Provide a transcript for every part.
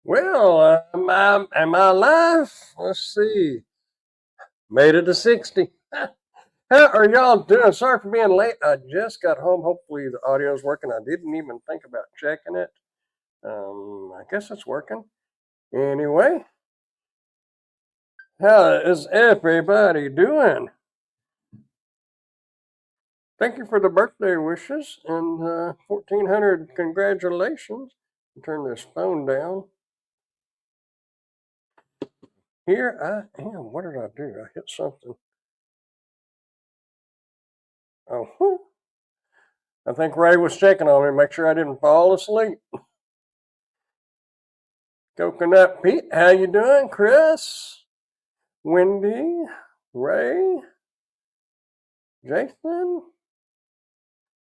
Well, am I alive? Let's see. Made it to 60. How are y'all doing? Sorry for being late. I just got home. Hopefully the audio's working. I didn't even think about checking it. I guess it's working. Anyway, how is everybody doing? Thank you for the birthday wishes and 1400 congratulations. Turn this phone down. Here I am. What did I do? I hit something. Oh, I think Ray was checking on me, make sure I didn't fall asleep. Coconut Pete, how you doing? Chris, Wendy, Ray, Jason,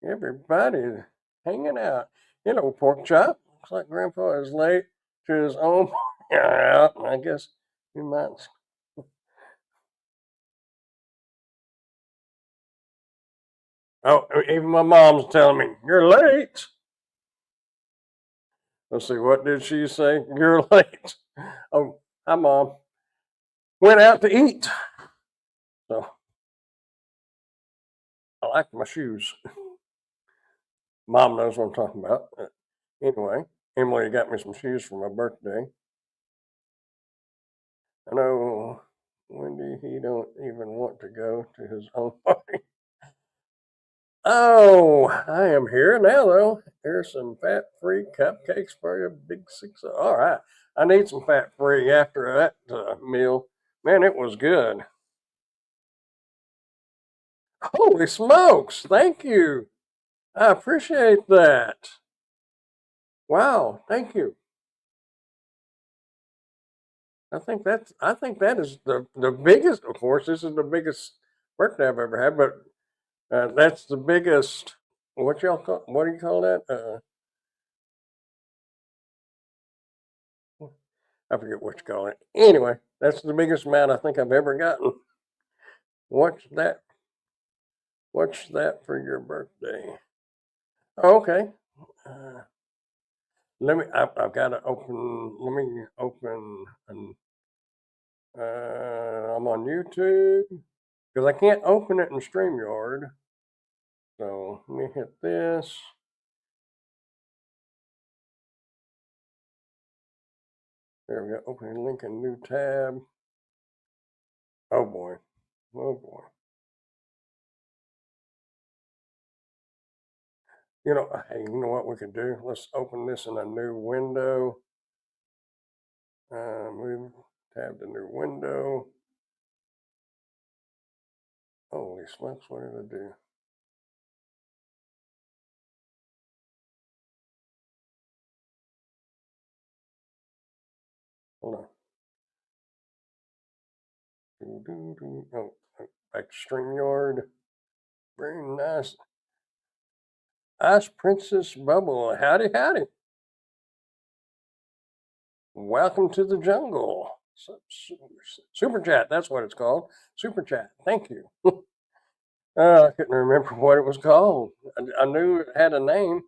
everybody hanging out. Hello, Pork Chop. Looks like Grandpa is late to his own. Yeah, I guess you might. Oh, even my mom's telling me, you're late. Let's see, what did she say? You're late. Oh, hi, Mom. Went out to eat. So I like my shoes. Mom knows what I'm talking about. Anyway, Emily got me some shoes for my birthday. I know Wendy, he don't even want to go to his own party. Oh, I am here now though. Here's some fat-free cupcakes for you, big six. All right, I need some fat-free after that meal. Man, it was good. Holy smokes! Thank you. I appreciate that. Wow, thank you. I think that is the biggest. Of course, this is the biggest birthday I've ever had, but that's the biggest. What do you call that? I forget what you call it. Anyway, that's the biggest amount I think I've ever gotten. What's that? What's that for your birthday? Oh, okay. Uh, let me. I've got to open. Let me open. I'm on YouTube because I can't open it in StreamYard. So let me hit this. There we go. Opening link in new tab. Oh boy. Oh boy. Hey, you know what we could do? Let's open this in a new window. Move tab to new window. Holy smokes, what did I do? Hold on. Oh, back to StreamYard. Very nice. Ice Princess Bubble. Howdy, howdy. Welcome to the jungle. Super chat, that's what it's called. Super chat. Thank you. I couldn't remember what it was called. I knew it had a name.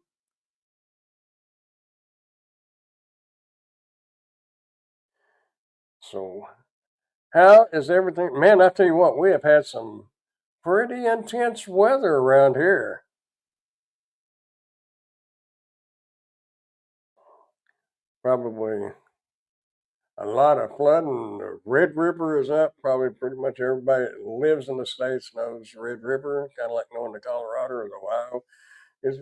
So, how is everything? Man, I tell you what, we have had some pretty intense weather around here. Probably a lot of flooding. The Red River is up. Probably pretty much everybody that lives in the States knows Red River, kind of like knowing the Colorado or the Ohio. Is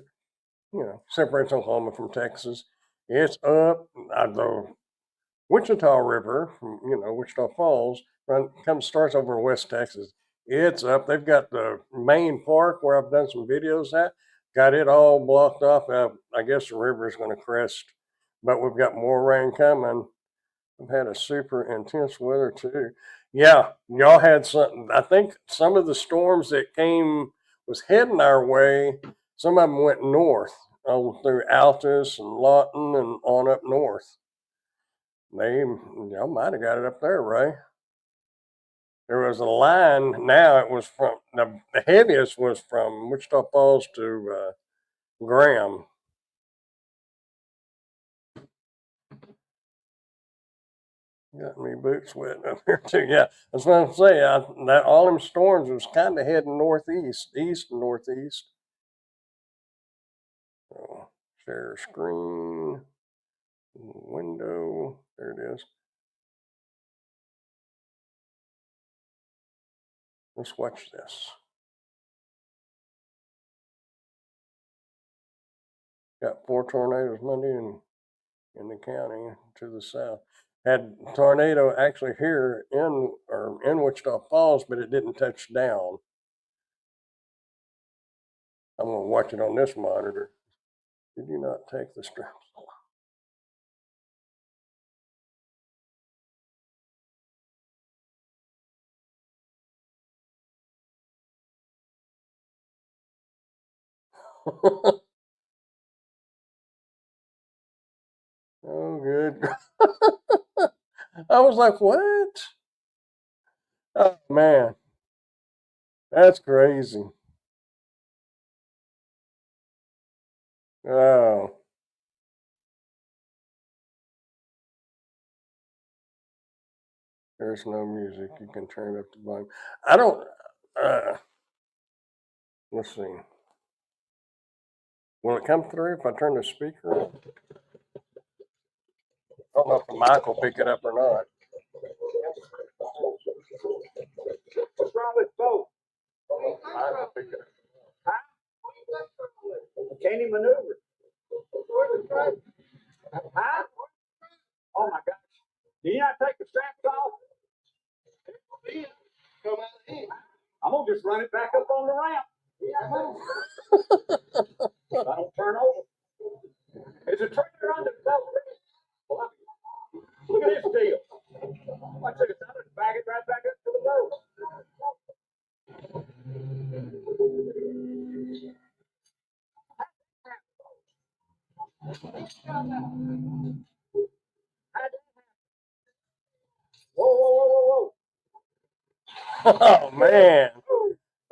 separates Oklahoma from Texas. It's up. The Wichita River from Wichita Falls starts over in West Texas. It's up. They've got the main park where I've done some videos at. Got it all blocked off. I guess the river is going to crest, but we've got more rain coming. We've had a super intense weather too. Yeah, y'all had something. I think some of the storms that came was heading our way. Some of them went north through Altus and Lawton and on up north. Y'all might have got it up there, Ray. There was a line. Now it was from the heaviest was from Wichita Falls to Graham. Got me boots wet up here too. Yeah, that's what I'm saying. That all them storms was kind of heading northeast, east and northeast. So share screen, window. There it is. Let's watch this. Got 4 tornadoes Monday in the county to the south. Had a tornado actually here in Wichita Falls, but it didn't touch down. I'm gonna watch it on this monitor. Did you not take the straps? Oh, good. I was like, what? Oh, man, that's crazy. Oh, there's no music. You can turn up the volume. I don't, let's see. Will it come through if I turn the speaker on? I don't know if the mic will pick it up or not. What's wrong with both? Can't even maneuver. Huh? Oh my gosh. Did you not take the straps off? I'm gonna just run it back up on the ramp. If I don't turn over. There's a trailer under the boat. Look at this deal. Watch this. I'm gonna bag it right back up to the boat. Whoa, whoa, whoa, whoa, whoa. Oh man.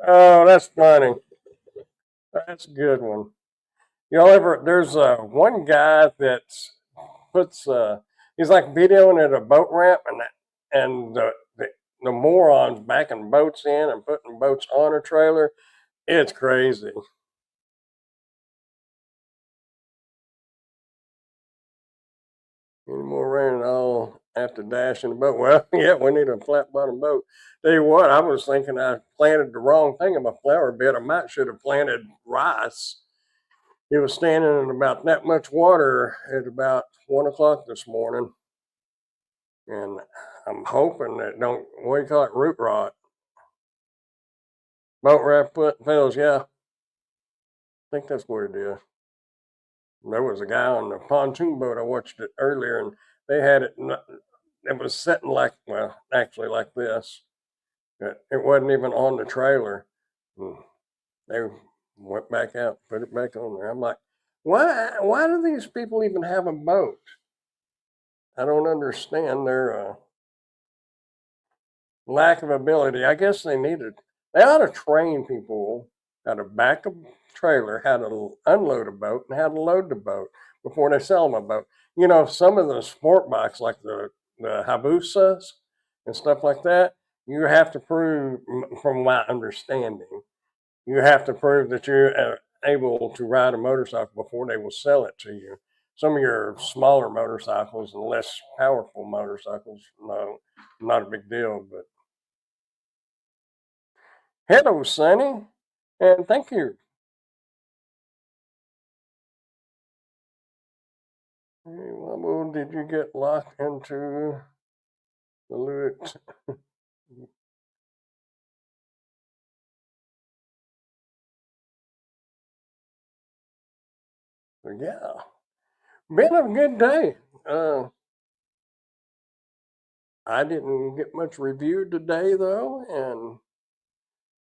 Oh, that's funny. That's a good one. Y'all ever? There's one guy that puts he's like videoing at a boat ramp and the morons backing boats in and putting boats on a trailer. It's crazy. Any more rain at all after dashing the boat? Well, yeah, we need a flat bottom boat. Tell you what, I was thinking I planted the wrong thing in my flower bed. I might should have planted rice. It was standing in about that much water at about 1 o'clock this morning, and I'm hoping that don't what do you call it, root rot. Boat raft fails, yeah. I think that's what it is. There was a guy on the pontoon boat. I watched it earlier, and they had it. It was sitting like, well, actually like this. It wasn't even on the trailer. They went back out, put it back on there. I'm like, why? Why do these people even have a boat? I don't understand their lack of ability. I guess they needed. They ought to train people how to back a trailer, how to unload a boat, and how to load the boat before they sell them a boat. You know, some of the sport bikes, like the Habusas and stuff like that, you have to prove, from my understanding, you have to prove that you're able to ride a motorcycle before they will sell it to you. Some of your smaller motorcycles and less powerful motorcycles, no, not a big deal. But hello, Sonny, and thank you. Hey, Wobble, did you get locked into the Lewitt? Yeah, been a good day. I didn't get much review today though, and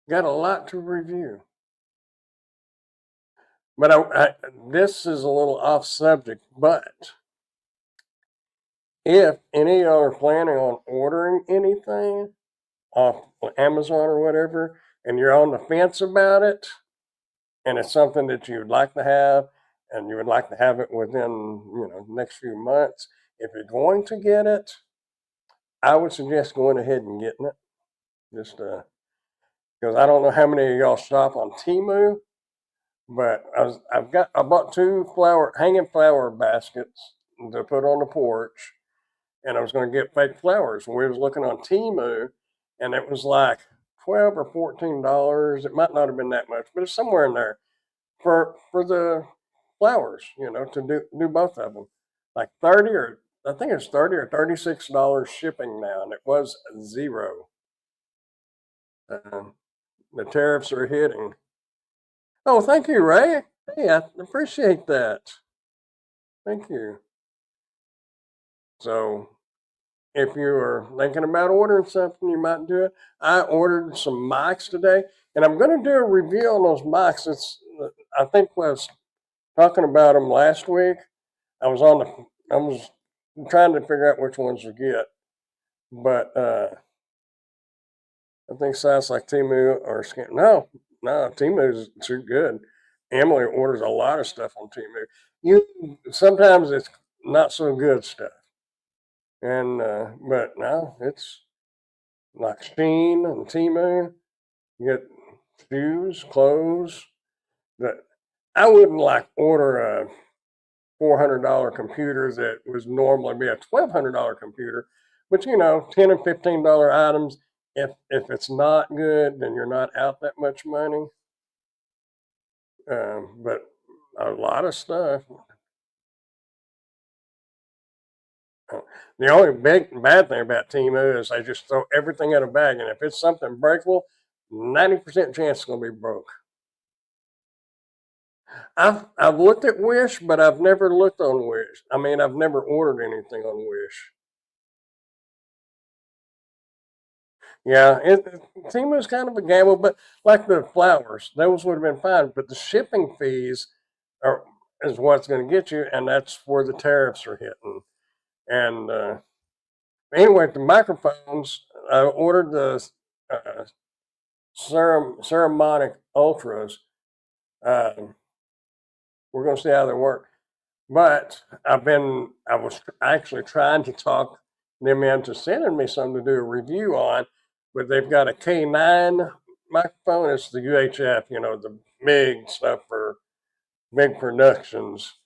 got a lot to review. But this is a little off subject. But if any of y'all are planning on ordering anything off Amazon or whatever, and you're on the fence about it, and it's something that you would like to have, and you would like to have it within next few months, if you're going to get it, I would suggest going ahead and getting it. Just because I don't know how many of y'all shop on Temu, but I bought 2 hanging flower baskets to put on the porch, and I was going to get fake flowers. And we was looking on Temu, and it was like $12 or $14. It might not have been that much, but it's somewhere in there for the flowers, to do both of them. Like 30 or I think it's $36 shipping now, and it was 0. The tariffs are hitting. Oh, thank you, Ray. Hey, I appreciate that. Thank you. So, if you are thinking about ordering something, you might do it. I ordered some mics today, and I'm going to do a review on those mics. I think I was talking about them last week. I was trying to figure out which ones to get, but I think sites like Temu or no, Temu's too good. Emily orders a lot of stuff on Temu. Sometimes it's not so good stuff, and but no, it's like Shein and Temu. You get shoes, clothes. That I wouldn't like order a $400 computer that was normally be a $1,200 computer, but $10 and $15 items. If it's not good, then you're not out that much money. But a lot of stuff. The only bad thing about Temu is they just throw everything in a bag, and if it's something breakable, 90% chance it's going to be broke. I've looked at Wish, but I've never looked on Wish. I mean, I've never ordered anything on Wish. Yeah, Temu's kind of a gamble, but like the flowers, those would have been fine. But the shipping fees is what's going to get you, and that's where the tariffs are hitting. And anyway, the microphones, I ordered the ceramic ultras. We're going to see how they work. But I was actually trying to talk them into sending me something to do a review on, but they've got a K9 microphone. It's the UHF, the big stuff for big productions.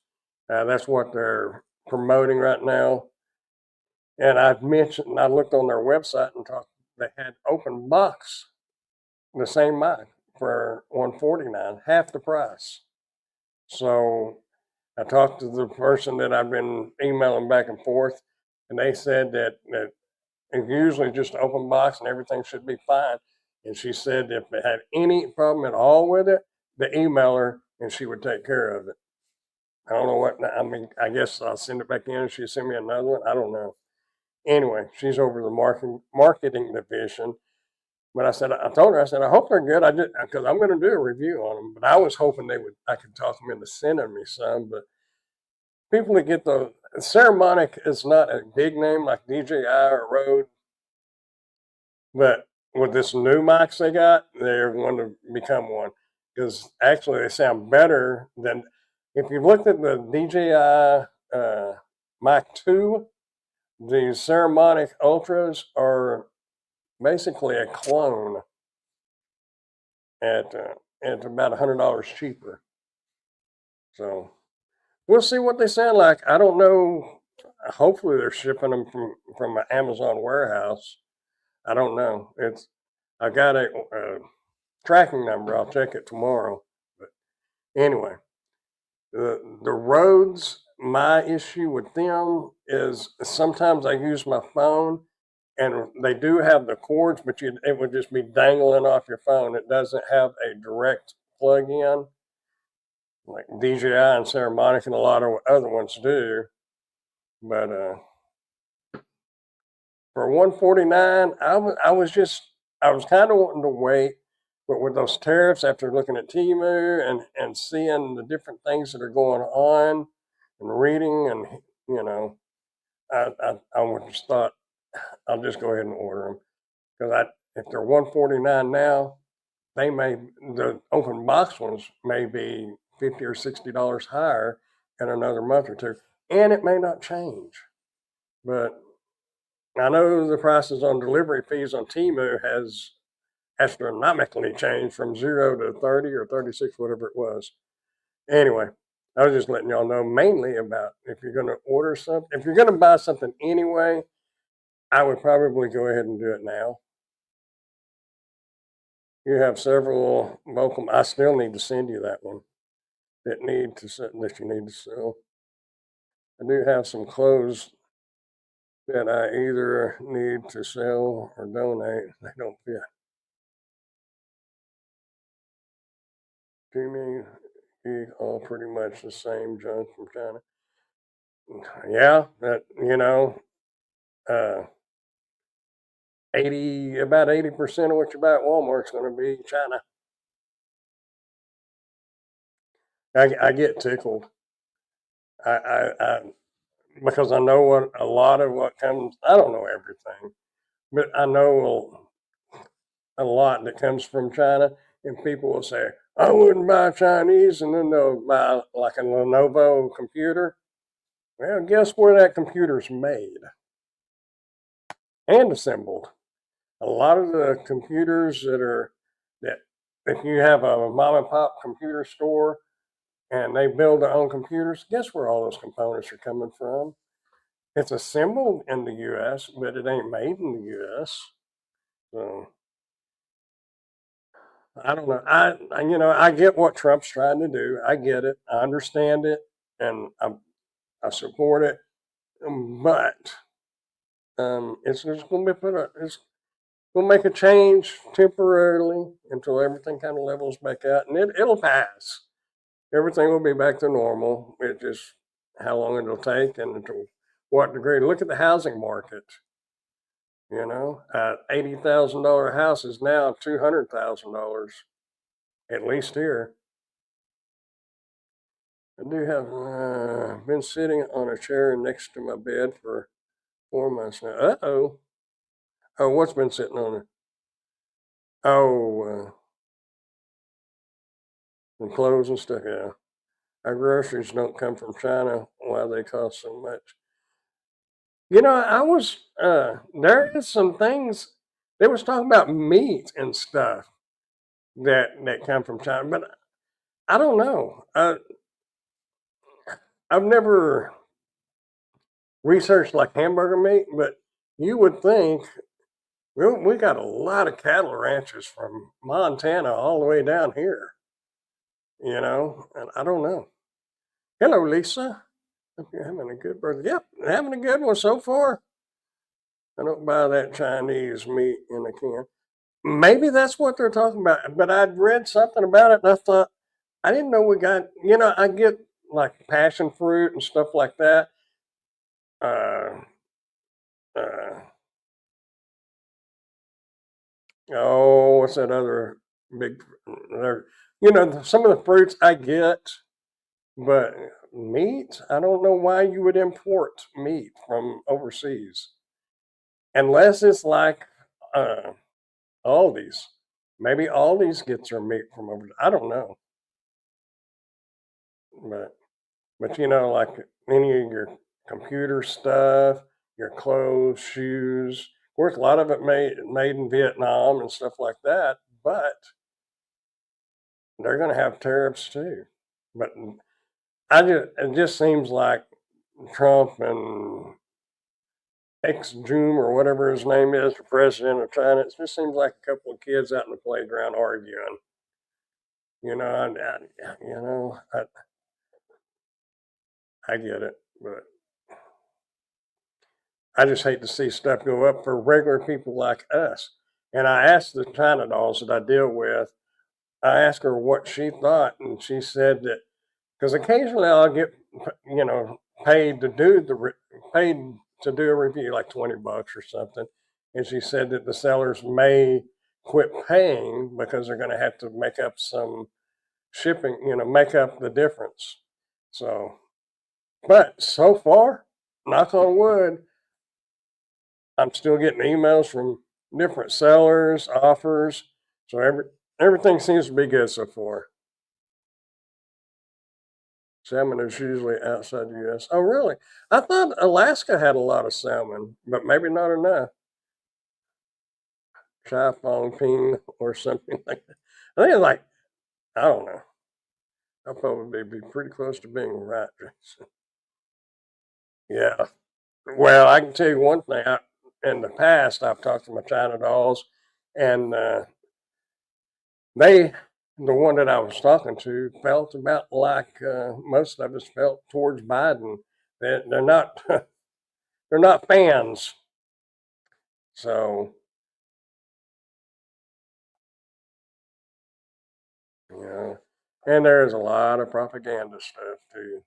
That's what they're promoting right now. And I looked on their website and they had open box, the same mic for $149, half the price. So I talked to the person that I've been emailing back and forth, and they said that it's usually just an open box and everything should be fine. And she said if they had any problem at all with it, to email her and she would take care of it. I don't know what, I mean, I guess I'll send it back in and she'll send me another one. I don't know. Anyway, she's over the marketing division. But I told her, I hope they're good. Because I'm going to do a review on them. But I was hoping I could talk them into sending me some. But people that get the Ceremonic is not a big name like DJI or Rode. But with this new mics they got, they're going to become one. Because actually they sound better than, if you've looked at the DJI Mic 2, the Ceremonic Ultras are basically a clone at about $100 cheaper. So we'll see what they sound like. I don't know. Hopefully they're shipping them from an Amazon warehouse. I don't know. I got a tracking number. I'll check it tomorrow. But anyway, the Rodes. My issue with them is sometimes I use my phone, and they do have the cords, but it would just be dangling off your phone. It doesn't have a direct plug-in like DJI and Ceremonic and a lot of other ones do. But for $149, I was kind of wanting to wait, but with those tariffs, after looking at Temu and seeing the different things that are going on and reading, and I just thought I'll just go ahead and order them because if they're $149 now, the open box ones may be $50 or $60 higher in another month or two, and it may not change. But I know the prices on delivery fees on Temu has astronomically changed from 0 to 30 or 36, whatever it was. Anyway, I was just letting y'all know mainly about if you're going to order something, if you're going to buy something anyway, I would probably go ahead and do it now. You have several local, I still need to send you that one that you need to sell. I do have some clothes that I either need to sell or donate. They don't fit. To me, all pretty much the same junk from China. Yeah, that uh, about 80% of what you buy at Walmart is going to be China. I get tickled. I because I know what a lot of what comes. I don't know everything, but I know a lot that comes from China, and people will say, "I wouldn't buy Chinese," and then they'll buy like a Lenovo computer. Well, guess where that computer's made and assembled? A lot of the computers that if you have a mom and pop computer store and they build their own computers, guess where all those components are coming from? It's assembled in the U.S., but it ain't made in the U.S. So I don't know. I get what Trump's trying to do. I get it. I understand it, and I support it. But it's just going to be we'll make a change temporarily until everything kind of levels back out, and it'll pass. Everything will be back to normal. It's just how long it'll take and to what degree. Look at the housing market. $80,000 house is now $200,000, at least here. I do have been sitting on a chair next to my bed for 4 months now. Uh-oh. Oh, what's been sitting on it? Oh, the clothes and stuff, yeah. Our groceries don't come from China. Why they cost so much? I was there is some things they was talking about meat and stuff that come from China, but I don't know. I've never researched like hamburger meat, but you would think we got a lot of cattle ranches from Montana all the way down here, and I don't know. Hello, Lisa. Hope you're having a good birthday. Yep, having a good one so far. I don't buy that Chinese meat in a can. Maybe that's what they're talking about. But I'd read something about it and I thought, I didn't know we got, I get like passion fruit and stuff like that. Uh, uh, what's that other big, some of the fruits I get, but meat, I don't know why you would import meat from overseas. Unless it's like uh, Aldi's. Maybe Aldi's gets their meat from over. I don't know, but like any of your computer stuff, your clothes, shoes. Of course, a lot of it made in Vietnam and stuff like that. But they're going to have tariffs too. But it just seems like Trump and ex-Zoom or whatever his name is, the president of China. It just seems like a couple of kids out in the playground arguing. I get it, but I just hate to see stuff go up for regular people like us. And I asked the China dolls that I deal with, I asked her what she thought, and she said that because occasionally I'll get, paid paid to do a review, like $20 or something, and she said that the sellers may quit paying because they're going to have to make up some shipping, make up the difference. So, but so far, knock on wood, I'm still getting emails from different sellers, offers. So everything seems to be good so far. Salmon is usually outside the U.S. Oh, really? I thought Alaska had a lot of salmon, but maybe not enough. Chai Fong Ping or something like that. I think it's like, I don't know. I'll probably be pretty close to being right, Jason. Yeah. Well, I can tell you one thing. In the past, I've talked to my China dolls, and the one that I was talking to, felt about like most of us felt towards Biden. They're not they're not fans. So, you know, and there's a lot of propaganda stuff too.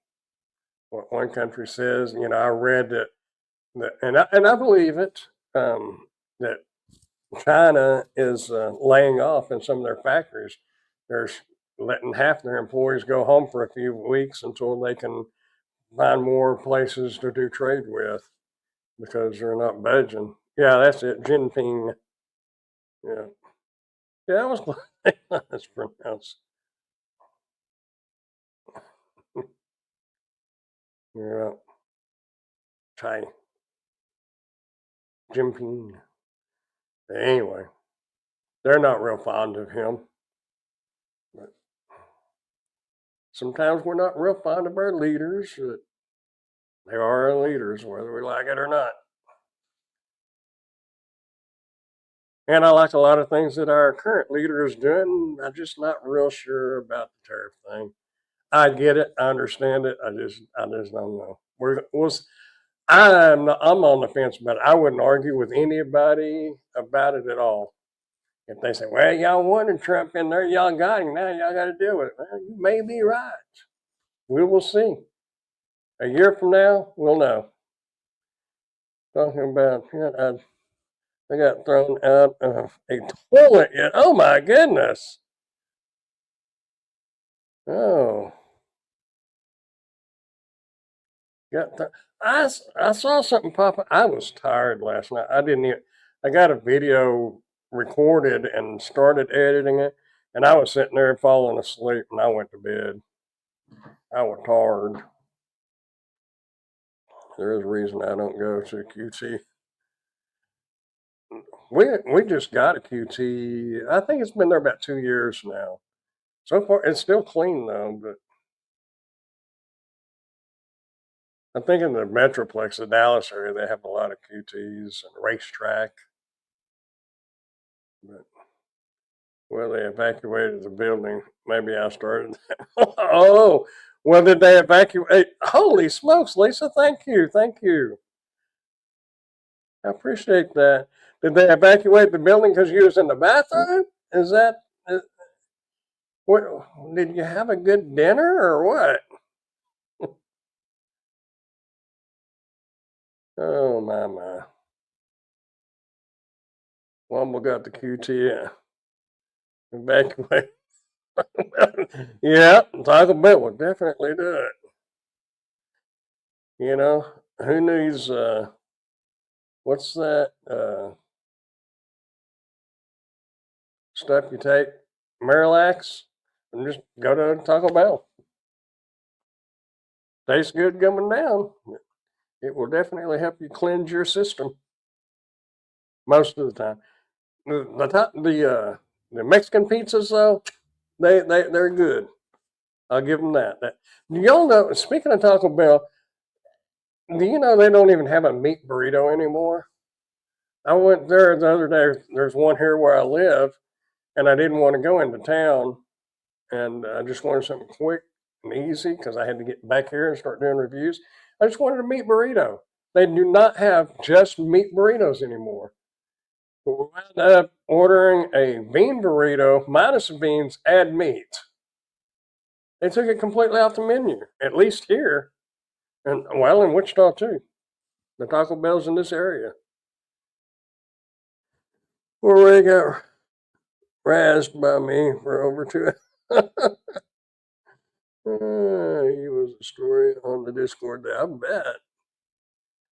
What one country says, I read that and I believe it, that China is laying off in some of their factories. They're letting half their employees go home for a few weeks until they can find more places to do trade with because they're not budging. Yeah, that's it. Jinping. Yeah. Yeah, I was glad that's pronounced. Yeah. Chai. Jinping. Anyway, they're not real fond of him. But sometimes we're not real fond of our leaders. But they are our leaders, whether we like it or not. And I like a lot of things that our current leader is doing. I'm just not real sure about the tariff thing. I get it. I understand it. I just don't know. I'm on the fence about it. I wouldn't argue with anybody about it at all. If they say, well, y'all wanted Trump in there, y'all got him, now y'all got to deal with it. Well, you may be right. We will see. A year from now, we'll know. Talking about, I got thrown out of a toilet yet. Oh my goodness. Oh, I saw something pop up. I was tired last night. I got a video recorded and started editing it, and I was sitting there falling asleep, and I went to bed. I was tired. There is a reason I don't go to QT. We just got a QT. I think it's been there about 2 years now. So far, it's still clean though, but I think in the Metroplex, the Dallas area, they have a lot of QTs and racetrack. But well, they evacuated the building. Maybe I started that. Oh, well, did they evacuate? Holy smokes, Lisa! Thank you, thank you. I appreciate that. Did they evacuate the building because you was in the bathroom? Is that what? Did you have a good dinner or what? Oh my! Wumble got the QT evacuated. Yeah, Taco Bell would definitely do it. You know, who needs what's that stuff you take? Marilax, and just go to Taco Bell. Tastes good coming down. It will definitely help you cleanse your system most of the time. The Mexican pizzas though, they're good. I'll give them that. Do y'all know? Speaking of Taco Bell, do you know they don't even have a meat burrito anymore? I went there the other day. There's one here where I live, and I didn't want to go into town, and I just wanted something quick and easy because I had to get back here and start doing reviews. I just wanted a meat burrito. They do not have just meat burritos anymore. We wound up ordering a bean burrito minus the beans, add meat. They took it completely off the menu, at least here, and well, in Wichita too. The Taco Bell's in this area. Where they got razzed by me for over 2 hours. He was a story on the Discord there. I bet.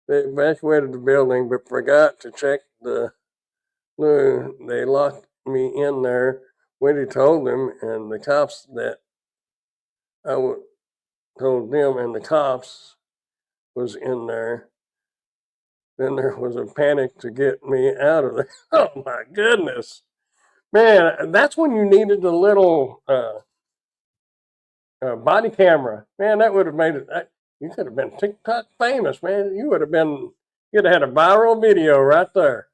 They evacuated the building but forgot to check the loo. They locked me in there. Wendy told them and the cops that I would told them and the cops was in there. Then there was a panic to get me out of there. Oh my goodness. Man, that's when you needed the little body camera. Man, that would have made it. You could have been TikTok famous, man. You'd have had a viral video right there.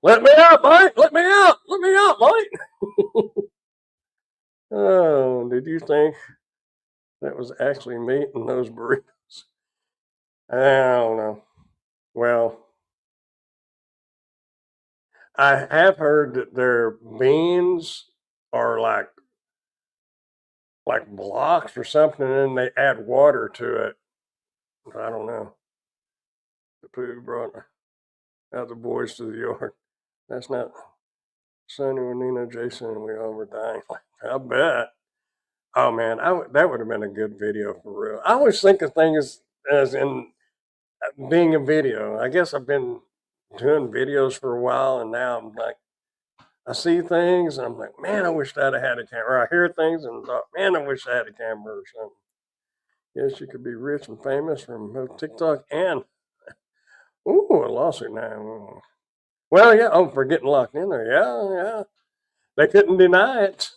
Let me out, Mike. Let me out. Let me out, Mike. Oh, did you think that was actually meat in those burritos? I don't know. Well, I have heard that their beans are like blocks or something, and they add water to it. I don't know. The poo brought out the boys to the yard. That's not Sonny or Nina, Jason, and we all were dying. I bet. Oh man, that would have been a good video for real. I always think of things as in being a video. I guess I've been doing videos for a while, and now I'm like, I see things, and I'm like, man, I wish I'd have had a camera. I hear things and thought, man, I wish I had a camera or something. Yes, you could be rich and famous from both TikTok and ooh, a lawsuit now. Well, yeah, oh, for getting locked in there. Yeah, yeah. They couldn't deny it.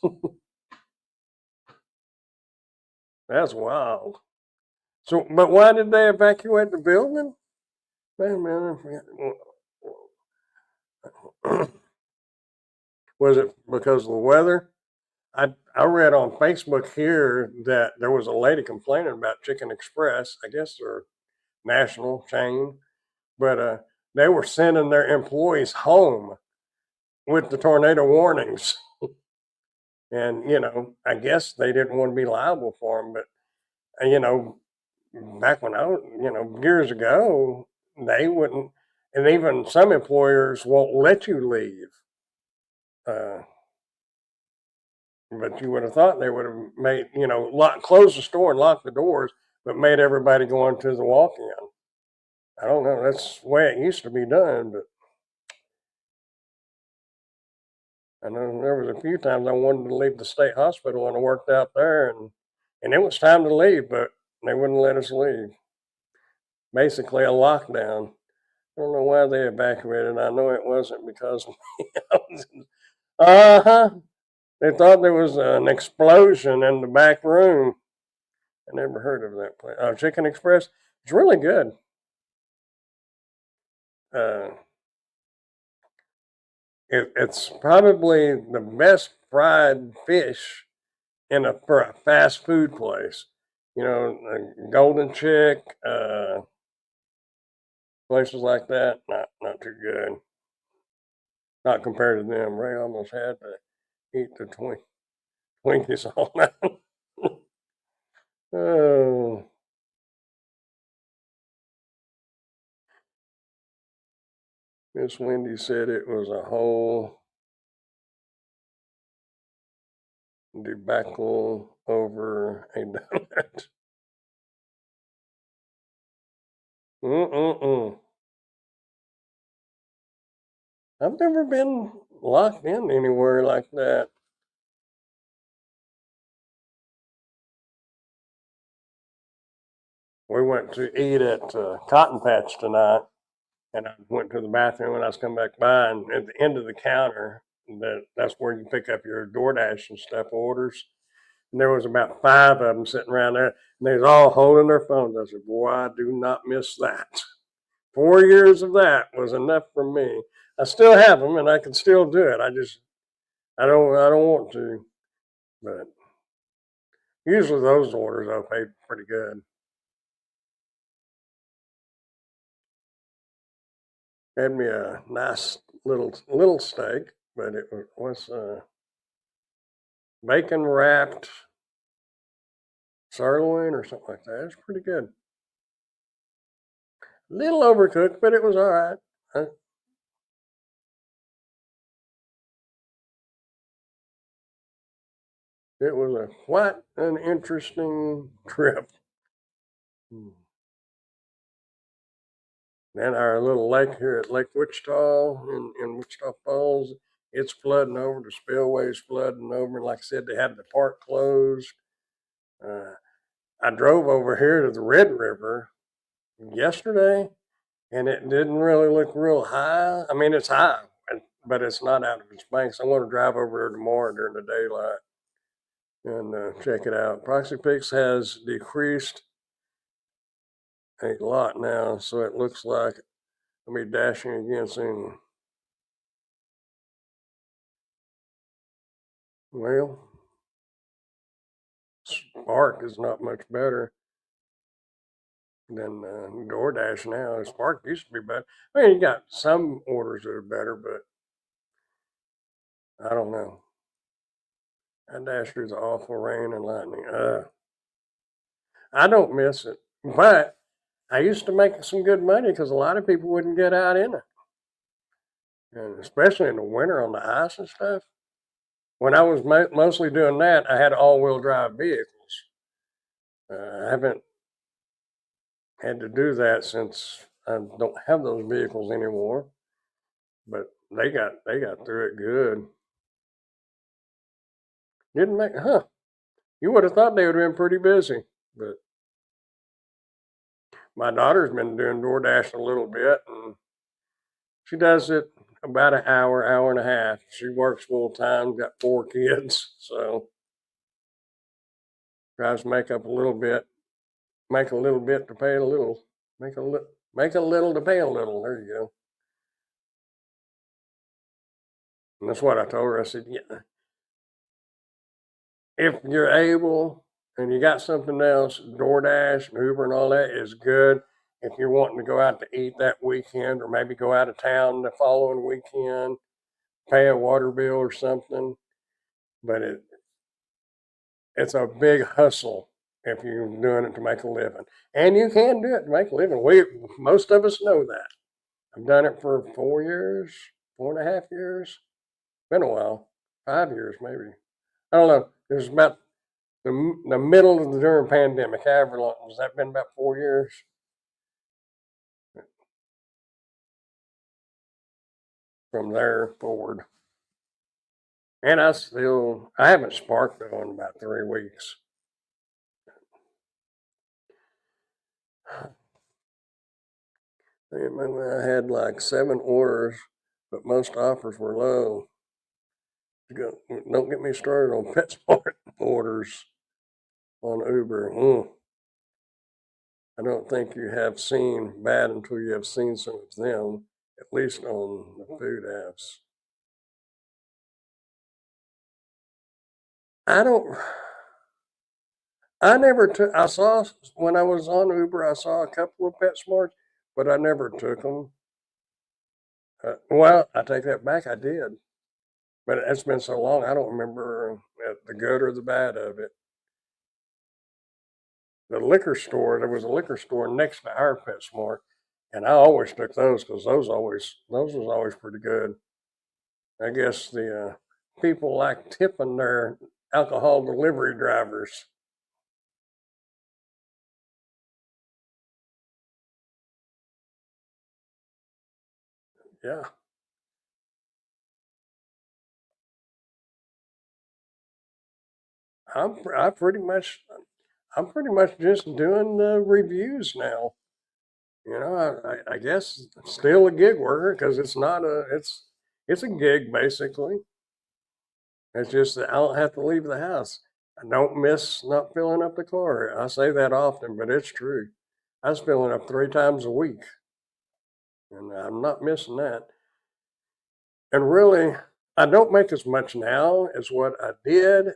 That's wild. So, but why did they evacuate the building? Man, I forget. Was it because of the weather? I read on Facebook here that there was a lady complaining about Chicken Express. I guess they're a national chain, but they were sending their employees home with the tornado warnings. And, I guess they didn't want to be liable for them. But, back when I was, years ago, they wouldn't, and even some employers won't let you leave. But you would have thought they would have made, close the store and lock the doors, but made everybody go into the walk-in. I don't know. That's the way it used to be done, but I know there was a few times I wanted to leave the state hospital and I worked out there, and it was time to leave, but they wouldn't let us leave. Basically, a lockdown. I don't know why they evacuated. I know it wasn't because uh-huh. They thought there was an explosion in the back room. I never heard of that place. Chicken Express. It's really good. Uh, it's probably the best fried fish for a fast food place. Golden Chick, places like that. Not too good. Not compared to them. Ray almost had to eat the Twinkies all night. Oh, Miss Wendy said it was a whole debacle over a donut. Mm-mm-mm. I've never been locked in anywhere like that. We went to eat at Cotton Patch tonight, and I went to the bathroom when I was coming back by, and at the end of the counter, that's where you pick up your DoorDash and stuff orders. And there was about 5 of them sitting around there, and they was all holding their phones. I said, "Boy, I do not miss that." 4 years of that was enough for me. I still have them, and I can still do it. I don't want to, but usually those orders I pay pretty good. Had me a nice little steak, but it was bacon wrapped sirloin or something like that. It's pretty good. A little overcooked, but it was all right. It was quite an interesting trip. Then our little lake here at Lake Wichita in Wichita Falls, it's flooding over. The spillway's flooding over. And like I said, they had the park closed. I drove over here to the Red River yesterday, and it didn't really look real high. I mean, it's high, but it's not out of its banks. I want to drive over there tomorrow during the daylight and check it out. Proxy Peaks has decreased a lot now, so it looks like I'll be dashing again soon. Well, Spark is not much better than DoorDash now. Spark used to be better. I mean, you got some orders that are better, but I don't know. I dashed through the awful rain and lightning. I don't miss it, but I used to make some good money because a lot of people wouldn't get out in it, and especially in the winter on the ice and stuff. When I was mostly doing that, I had all-wheel drive vehicles. I haven't had to do that since I don't have those vehicles anymore. But they got through it good. Didn't make You would have thought they would have been pretty busy, but my daughter's been doing DoorDash a little bit, and she does it about an hour and a half. She works full time, got 4 kids, so tries to make up a little bit, make a little bit to pay a little, make a little to pay a little. There you go. And that's what I told her. I said, yeah, if you're able and you got something else, DoorDash and Uber and all that is good. If you're wanting to go out to eat that weekend or maybe go out of town the following weekend, pay a water bill or something. But it's a big hustle if you're doing it to make a living. And you can do it to make a living. Most of us know that. I've done it for 4 years, 4.5 years. Been a while, 5 years maybe. I don't know. It was about the middle of the during pandemic. However long has that been? About 4 years. From there forward, and I haven't sparked though in about 3 weeks. I had like 7 orders, but most offers were low. Don't get me started on PetSmart orders on Uber. I don't think you have seen bad until you have seen some of them, at least on the food apps. I saw, when I was on Uber, I saw a couple of PetSmarts, but I never took them. Well, I take that back, I did. But it's been so long, I don't remember the good or the bad of it. The liquor store, there was a liquor store next to our PetSmart, and I always took those because those was always pretty good. I guess the people like tipping their alcohol delivery drivers. Yeah. I'm pretty much just doing the reviews now. You know, I guess still a gig worker because it's not it's a gig basically. It's just that I don't have to leave the house. I don't miss not filling up the car. I say that often, but it's true. I was filling up 3 times a week, and I'm not missing that. And really, I don't make as much now as what I did,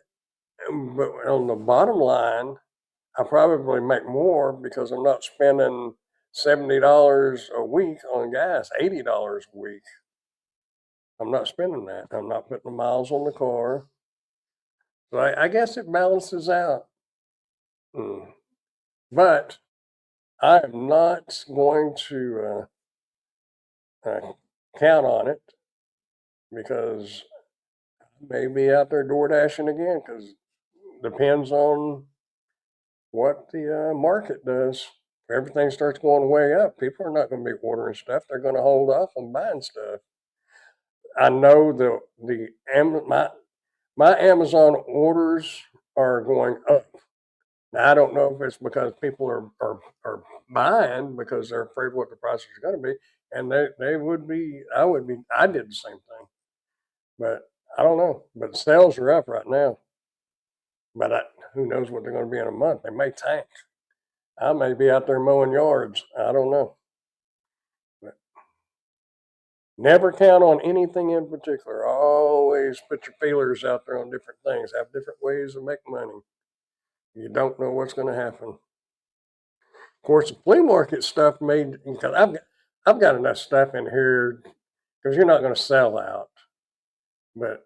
but on the bottom line, I probably make more because I'm not spending $70 a week on gas, $80 a week. I'm not spending that. I'm not putting the miles on the car. So I guess it balances out. But I am not going to count on it because I may be out there door dashing again because it depends on what the market does. If everything starts going way up, people are not going to be ordering stuff. They're going to hold off on buying stuff. I know my Amazon orders are going up. Now, I don't know if it's because people are buying because they're afraid what the price is going to be, and they would be. I did the same thing, but I don't know. But sales are up right now. But who knows what they're going to be in a month? They may tank. I may be out there mowing yards. I don't know. But never count on anything in particular. Always put your feelers out there on different things. Have different ways to make money. You don't know what's going to happen. Of course, the flea market stuff made because I've got enough stuff in here because you're not going to sell out. But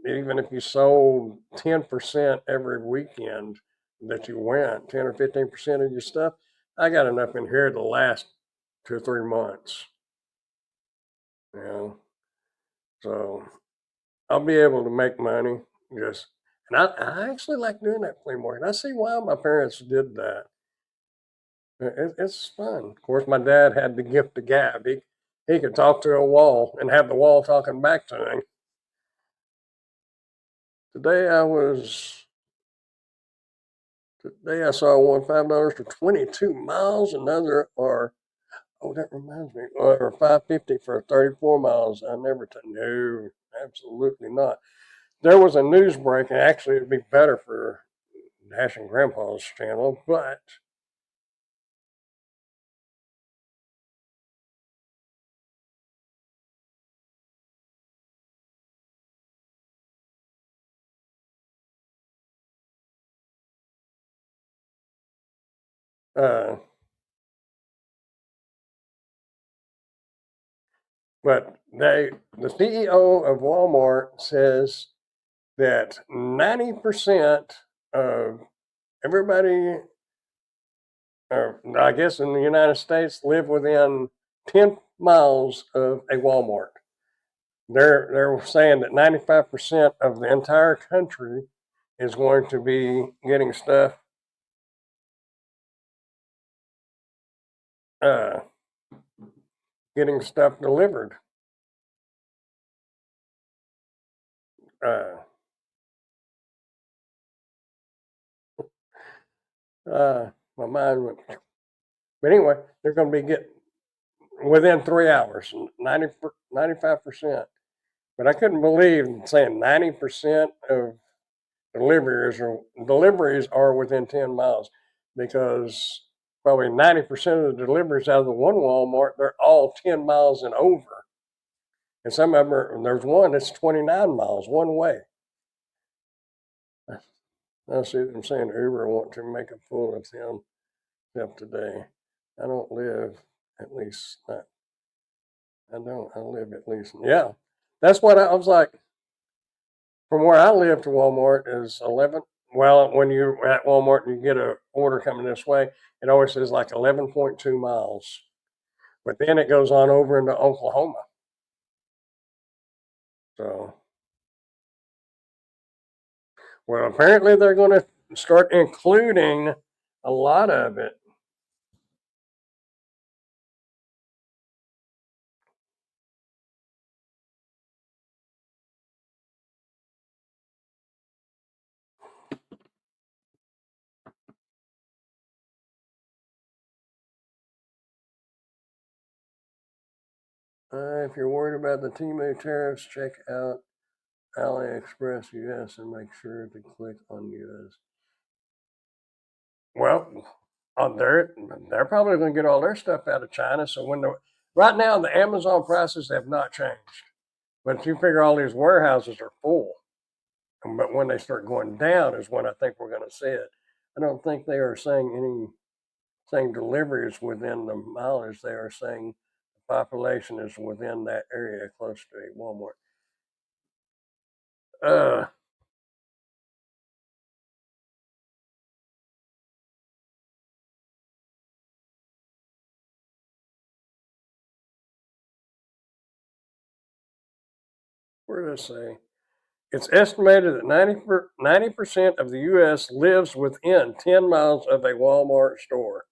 even if you sold 10% every weekend that you went, 10 or 15% of your stuff, I got enough in here to last 2 or 3 months. You know, so I'll be able to make money. And I actually like doing that flea market. I see why my parents did that. It's fun. Of course, my dad had the gift of gab. He could talk to a wall and have the wall talking back to him. Today I saw one $5 for 22 miles. Another that reminds me, or $5.50 for 34 miles. No, absolutely not. There was a news break, and actually it'd be better for Dash and Grandpa's channel, but uh, the CEO of Walmart says that 90% of everybody, I guess in the United States, live within 10 miles of a Walmart. They're saying that 95% of the entire country is going to be getting stuff uh, delivered. Uh, my mind went. But anyway, they're going to be getting within 3 hours, 95%. But I couldn't believe saying 90% of deliveries are within 10 miles because probably 90% of the deliveries out of the one Walmart, they're all 10 miles and over. And some of them there's one that's 29 miles one way. I see them saying Uber want to make a fool of them today. I don't live at least, I don't, I live at least, yeah. That's what I was like. From where I live to Walmart is 11. Well, when you're at Walmart and you get an order coming this way, it always says like 11.2 miles. But then it goes on over into Oklahoma. So, well, apparently they're going to start including a lot of it. If you're worried about the Temu tariffs, check out AliExpress US and make sure to click on US. Well, they're probably going to get all their stuff out of China. So right now the Amazon prices have not changed, but you figure all these warehouses are full. But when they start going down is when I think we're going to see it. I don't think they are saying deliveries within the mileage. They are saying the population is within that area close to a Walmart. Where does it say? It's estimated that 90% of the U.S. lives within 10 miles of a Walmart store.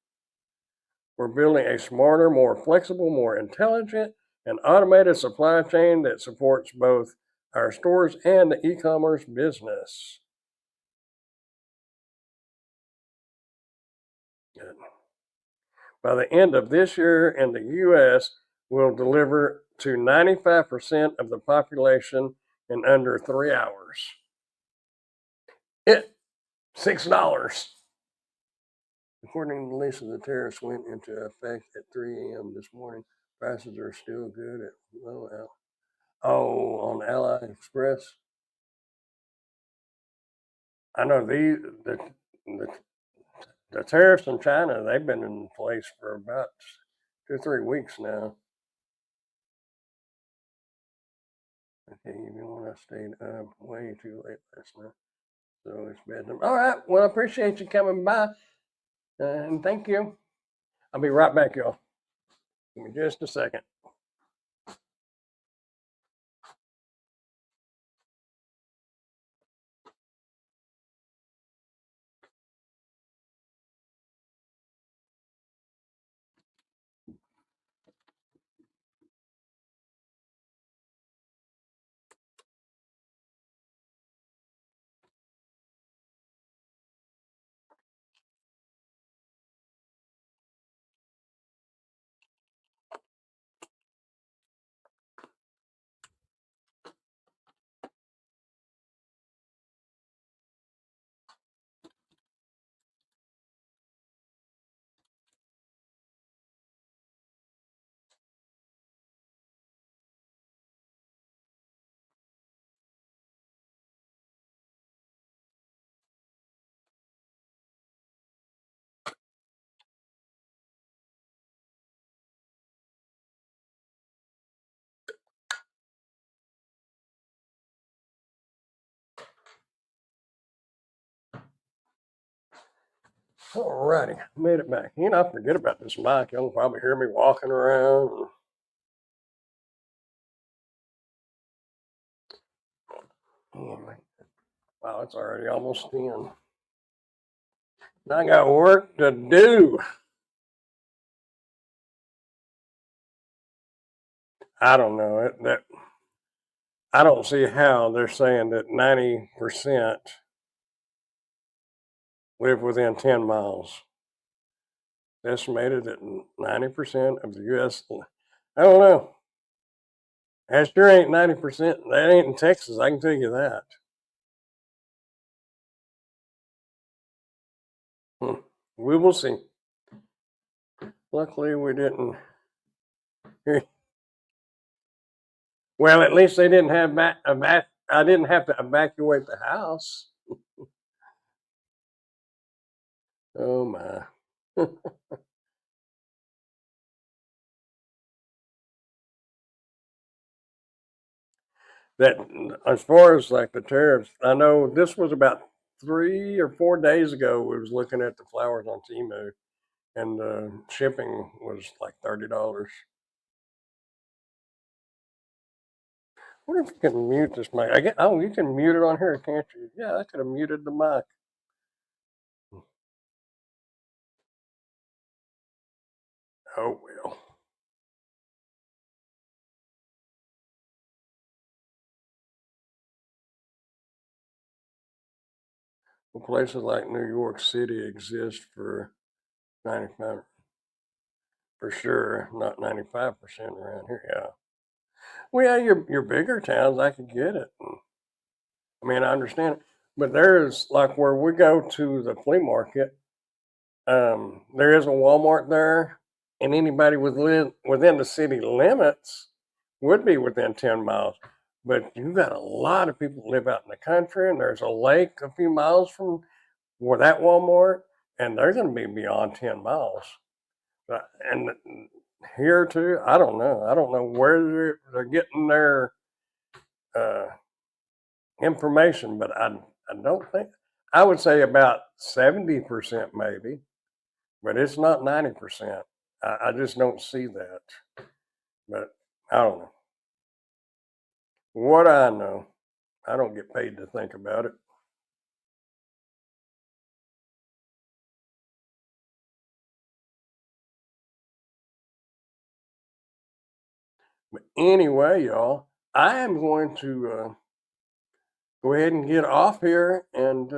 We're building a smarter, more flexible, more intelligent, an automated supply chain that supports both our stores and the e-commerce business. Good. By the end of this year in the U.S., we'll deliver to 95% of the population in under 3 hours. $6. According to Lisa, the tariffs went into effect at 3 a.m. this morning. Prices are still good at low. Oh, on AliExpress. I know the tariffs in China, they've been in place for about 2 or 3 weeks now. Okay, even when I stayed up way too late last night. So it's bedtime. All right. Well, I appreciate you coming by. And thank you. I'll be right back, y'all. Give me just a second. All righty. Made it back. You know, I forget about this mic. You'll probably hear me walking around. Wow, it's already almost 10. Now I got work to do. I don't know. I don't see how they're saying that 90% live within 10 miles. Estimated that 90% of the U.S. I don't know. That sure ain't 90%. That ain't in Texas. I can tell you that. We will see. Luckily, we didn't. Well, at least they didn't have I didn't have to evacuate the house. Oh my. That as far as like the tariffs, I know this was about 3 or 4 days ago. We was looking at the flowers on Temu, and the shipping was like $30. I wonder if you can mute this mic. Oh, you can mute it on here, can't you? Yeah, I could have muted the mic. Oh well. Well, places like New York City exist for 95, for sure, not 95% around here. Yeah. Well, yeah, your bigger towns, I could get it. I mean, I understand it, but there's like where we go to the flea market. There is a Walmart there, and anybody within the city limits would be within 10 miles. But you got a lot of people live out in the country, and there's a lake a few miles from where that Walmart, and they're going to be beyond 10 miles. And here too, I don't know. I don't know where they're getting their uh, information, but I don't think, I would say about 70% maybe, but it's not 90%. I just don't see that. But I don't know. What I know, I don't get paid to think about it. But anyway, y'all, I am going to go ahead and get off here and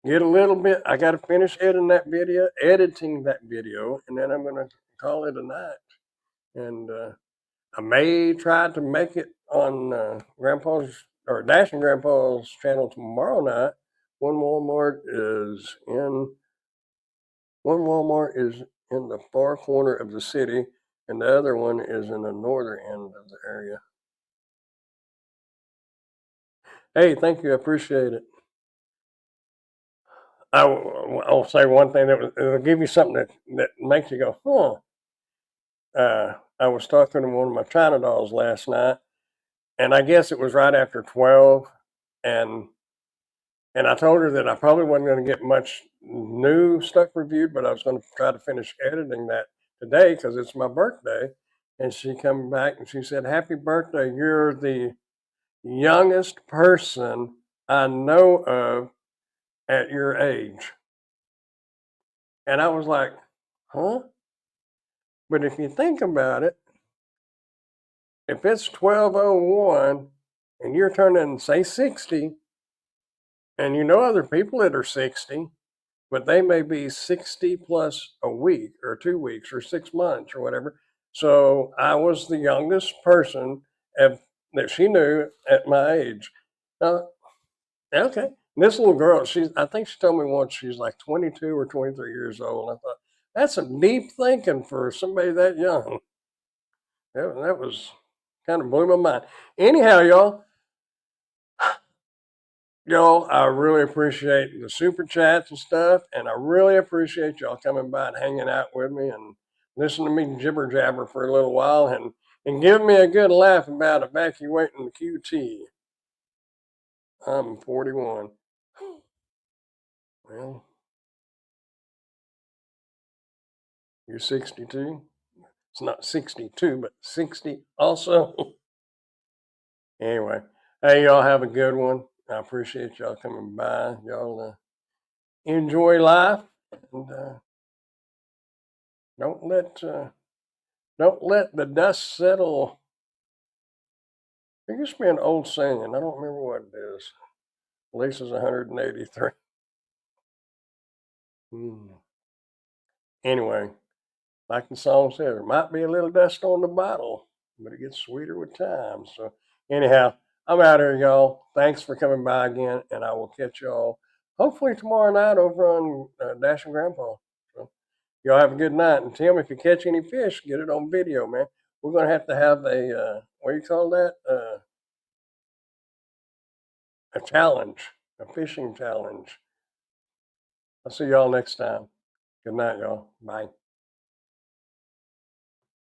get a little bit. I got to finish editing that video, and then I'm going to call it a night. And I may try to make it on Grandpa's or Dashing Grandpa's channel tomorrow night. One Walmart is in the far corner of the city, and the other one is in the northern end of the area. Hey, thank you. I appreciate it. I'll say one thing it'll give you something that makes you go, huh. I was talking to one of my China dolls last night, and I guess it was right after 12, and I told her that I probably wasn't going to get much new stuff reviewed, but I was going to try to finish editing that today because it's my birthday. And she came back and she said, "Happy birthday! You're the youngest person I know of at your age." And I was like, huh? But if you think about it, if it's 12:01 and you're turning, say, 60, and you know other people that are 60, but they may be 60 plus a week or 2 weeks or 6 months or whatever. So I was the youngest person that she knew at my age. Okay. This little girl, I think she told me once she's like 22 or 23 years old. And I thought, that's some deep thinking for somebody that young. That was kind of blew my mind. Anyhow, y'all, I really appreciate the super chats and stuff, and I really appreciate y'all coming by and hanging out with me and listening to me jibber jabber for a little while and giving me a good laugh about evacuating the QT. I'm 41. Well, you're 62. It's not 62, but 60 also. Anyway, hey, y'all have a good one. I appreciate y'all coming by. Y'all enjoy life, and don't let the dust settle. There used to be an old saying. I don't remember what it is. Lisa's 183. Anyway, like the song said, there might be a little dust on the bottle, but it gets sweeter with time. So anyhow, I'm out here, y'all. Thanks for coming by again, and I will catch y'all hopefully tomorrow night over on Dash and Grandpa. So y'all have a good night. And Tim, if you catch any fish, get it on video, man. We're going to have a, what do you call that? A challenge, a fishing challenge. I'll see y'all next time. Good night, y'all. Bye.